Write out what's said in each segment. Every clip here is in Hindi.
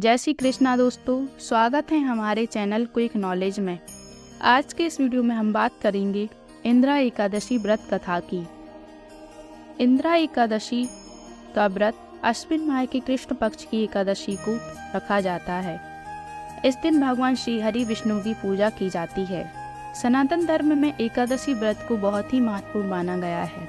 जय श्री कृष्णा दोस्तों, स्वागत है हमारे चैनल क्विक नॉलेज में। आज के इस वीडियो में हम बात करेंगे इंदिरा एकादशी व्रत कथा की। इंदिरा एकादशी का व्रत अश्विन माह के कृष्ण पक्ष की एकादशी को रखा जाता है। इस दिन भगवान श्री हरि विष्णु की पूजा की जाती है। सनातन धर्म में एकादशी व्रत को बहुत ही महत्वपूर्ण माना गया है।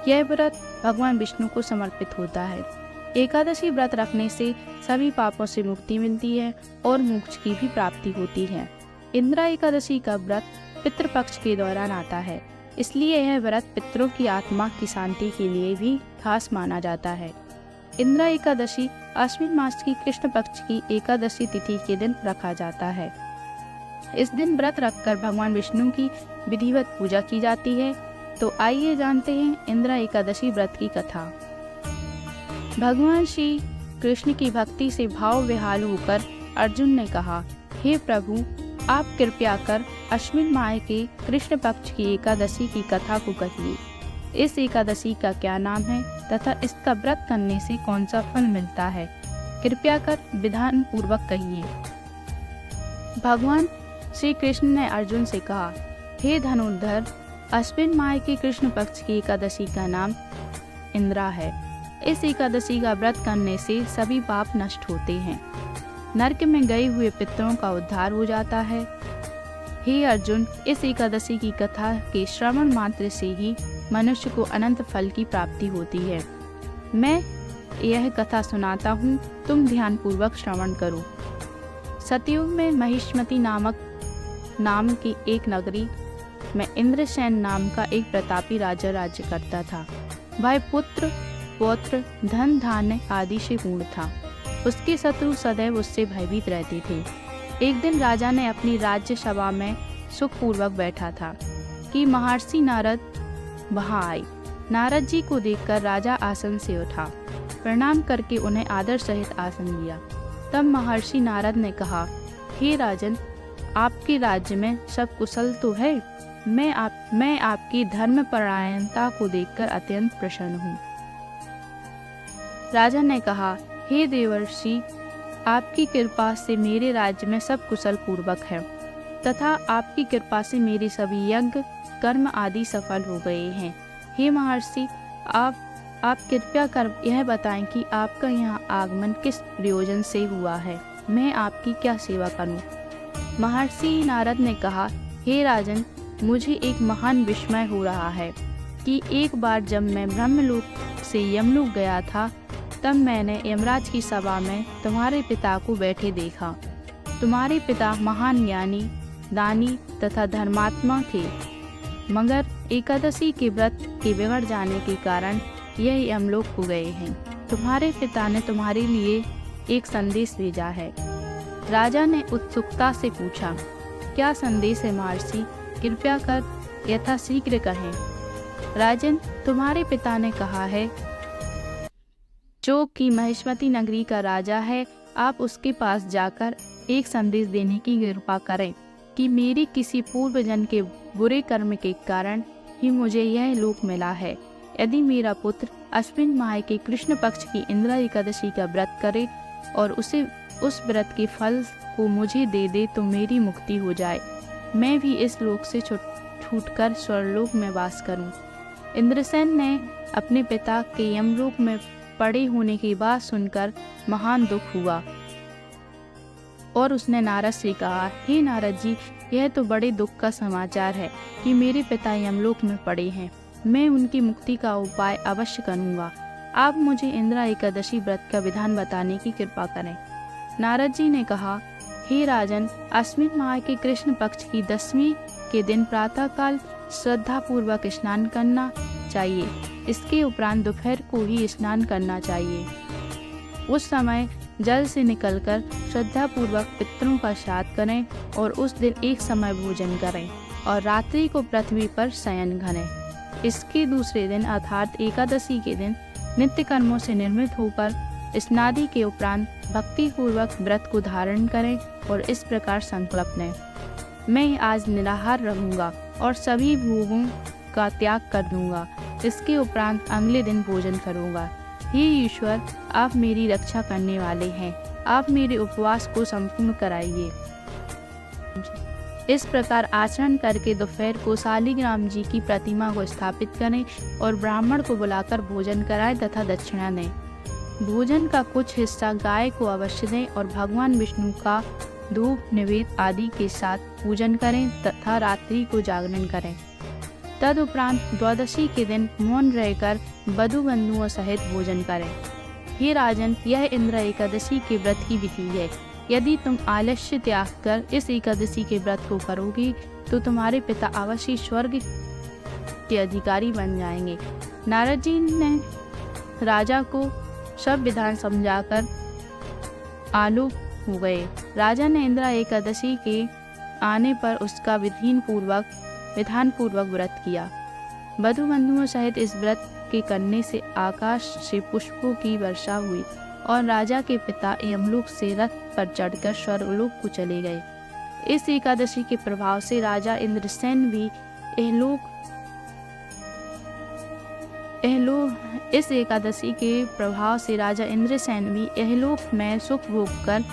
यह व्रत भगवान विष्णु को समर्पित होता है। एकादशी व्रत रखने से सभी पापों से मुक्ति मिलती है और मोक्ष की भी प्राप्ति होती है। इंदिरा एकादशी का व्रत पितृपक्ष के दौरान आता है, इसलिए यह व्रत पितरों की आत्मा की शांति के लिए भी खास माना जाता है। इंदिरा एकादशी अश्विन मास की कृष्ण पक्ष की एकादशी तिथि के दिन रखा जाता है। इस दिन व्रत रखकर भगवान विष्णु की विधिवत पूजा की जाती है। तो आइए जानते हैं इंदिरा एकादशी व्रत की कथा। भगवान श्री कृष्ण की भक्ति से भाव विहाल होकर अर्जुन ने कहा, हे प्रभु, आप कृपया कर अश्विन माह के कृष्ण पक्ष की एकादशी की कथा को कहिए। इस एकादशी का क्या नाम है तथा इसका व्रत करने से कौन सा फल मिलता है? कृपया कर विधान पूर्वक कहिए। भगवान श्री कृष्ण ने अर्जुन से कहा, हे धनुर्धर, अश्विन माह के कृष्ण पक्ष की एकादशी का नाम इंदिरा है। इस एकादशी का व्रत करने से सभी पाप नष्ट होते हैं। नरक में गए हुए पितरों का उद्धार हो जाता है। हे अर्जुन, इस एकादशी की कथा के श्रवण मात्र से ही मनुष्य को अनंत फल की प्राप्ति होती है। मैं यह कथा सुनाता हूँ, तुम ध्यान पूर्वक श्रवण करो। सतयुग में महिष्मती नाम की एक नगरी में इंद्रसेन नाम का एक प्रतापी राजा राज्य करता था। वह पुत्र पौत्र धन धान्य आदि से पूर्ण था। उसके शत्रु सदैव उससे भयभीत रहते थे। एक दिन राजा ने अपनी राज्य सभा में सुखपूर्वक बैठा था कि महर्षि नारद वहां आए। नारद जी को देखकर राजा आसन से उठा, प्रणाम करके उन्हें आदर सहित आसन दिया। तब महर्षि नारद ने कहा, हे राजन, आपके राज्य में सब कुशल तो है? मैं आपकी धर्मपरायणता को देखकर अत्यंत प्रसन्न हूँ। राजा ने कहा, हे देवर्षि, आपकी कृपा से मेरे राज्य में सब कुशल पूर्वक है तथा आपकी कृपा से मेरे सभी यज्ञ कर्म आदि सफल हो गए हैं। हे महर्षि, आप कृपया कर यह बताएं कि आपका यहाँ आगमन किस प्रयोजन से हुआ है? मैं आपकी क्या सेवा करूं? महर्षि नारद ने कहा, हे राजन, मुझे एक महान विस्मय हो रहा है कि एक बार जब मैं ब्रह्मलोक से यमलोक गया था, तब मैंने यमराज की सभा में तुम्हारे पिता को बैठे देखा। तुम्हारे पिता महान ज्ञानी, दानी तथा धर्मात्मा थे, मगर एकादशी के व्रत के बिगड़ जाने के कारण यह यमलोक को गए हैं। तुम्हारे पिता ने तुम्हारे लिए एक संदेश भेजा है। राजा ने उत्सुकता से पूछा, क्या संदेश है महर्षि? कृपया कर यथाशीघ्र कहें। राजन, तुम्हारे पिता ने कहा है, जो कि महिष्मती नगरी का राजा है, आप उसके पास जाकर एक संदेश देने की कृपा करें कि मेरी किसी पूर्व जन्म के बुरे कर्म के कारण ही मुझे यह लोक मिला है। यदि मेरा पुत्र अश्विन माह के कृष्ण पक्ष की इंदिरा एकादशी का व्रत करे और उसे उस व्रत के फल को मुझे दे दे तो मेरी मुक्ति हो जाए, मैं भी इस लोक से छूटकर स्वर्लोक में वास करूं। इंद्रसेन ने अपने पिता के यमलोक में पड़े होने की बात सुनकर महान दुख हुआ और उसने नारद से कहा, हे नारद जी, यह तो बड़े दुख का समाचार है कि मेरे पिता यमलोक में पड़े हैं। मैं उनकी मुक्ति का उपाय अवश्य करूँगा। आप मुझे इंदिरा एकादशी व्रत का विधान बताने की कृपा करें। नारद जी ने कहा, हे राजन, अश्विन माह के कृष्ण पक्ष की 10वीं के दिन प्रातःकाल श्रद्धा पूर्वक स्नान करना चाहिए। इसके उपरांत दोपहर को ही स्नान करना चाहिए। उस समय जल से निकलकर श्रद्धा पूर्वक पितरों का श्राद्ध करें और उस दिन एक समय भोजन करें और रात्रि को पृथ्वी पर शयन करें। इसके दूसरे दिन अर्थात एकादशी के दिन नित्य कर्मों से निर्मित होकर स्नादि के उपरांत भक्ति पूर्वक व्रत को धारण करें और इस प्रकार संकल्प लें, मैं आज निराहार रहूंगा और सभी भोगों का त्याग कर दूंगा। इसके उपरांत अगले दिन भोजन करूंगा। हे ईश्वर, आप मेरी रक्षा करने वाले हैं। आप मेरे उपवास को संपूर्ण कराइए। इस प्रकार आचरण करके दोपहर को शालिग्राम जी की प्रतिमा को स्थापित करें और ब्राह्मण को बुलाकर भोजन कराएं तथा दक्षिणा दें। भोजन का कुछ हिस्सा गाय को अवश्य दें और भगवान विष्णु का धूप निवेद आदि के साथ पूजन करें तथा रात्रि को जागरण करें। तदुपरांत द्वादशी के दिन मौन रहकर बधू बंधुओं सहित भोजन करें। हे राजन, यह इंद्र एकादशी के व्रत की विधि है। यदि तुम आलस्य त्याग कर इस एकादशी के व्रत को करोगे तो तुम्हारे पिता अवश्य स्वर्ग के अधिकारी बन जाएंगे। नारद जी ने राजा को सब विधान समझाकर आलोक हो गए। राजा ने इंद्र एकादशी के आने पर उसका विधान पूर्वक व्रत किया। बधू बंधुओं सहित इस व्रत के करने से आकाश से पुष्पों की वर्षा हुई और राजा के पिता यमलोक से रथ पर चढ़कर स्वर्गलोक को चले गए। इस एकादशी के प्रभाव से राजा इंद्रसेन भी इस एकादशी के प्रभाव से राजा इंद्रसेन भी यहलोक में सुख भोग कर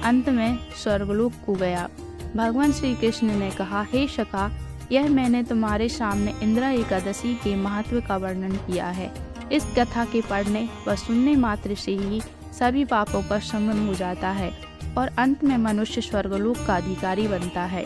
अंत में स्वर्गलोक को गया। भगवान श्री कृष्ण ने कहा, हे शका, यह मैंने तुम्हारे सामने इंद्र एकादशी के महत्व का वर्णन किया है। इस कथा के पढ़ने व सुनने मात्र से ही सभी पापों का शमन हो जाता है और अंत में मनुष्य स्वर्गलोक का अधिकारी बनता है।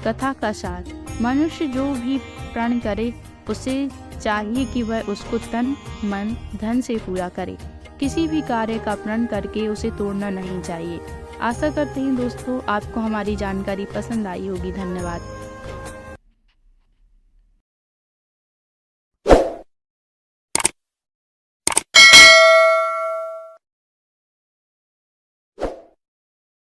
कथा का सार, मनुष्य जो भी प्रण करे उसे चाहिए कि वह उसको तन मन धन से पूरा करे। किसी भी कार्य का प्रण करके उसे तोड़ना नहीं चाहिए। आशा करते हैं दोस्तों आपको हमारी जानकारी पसंद आई होगी। धन्यवाद।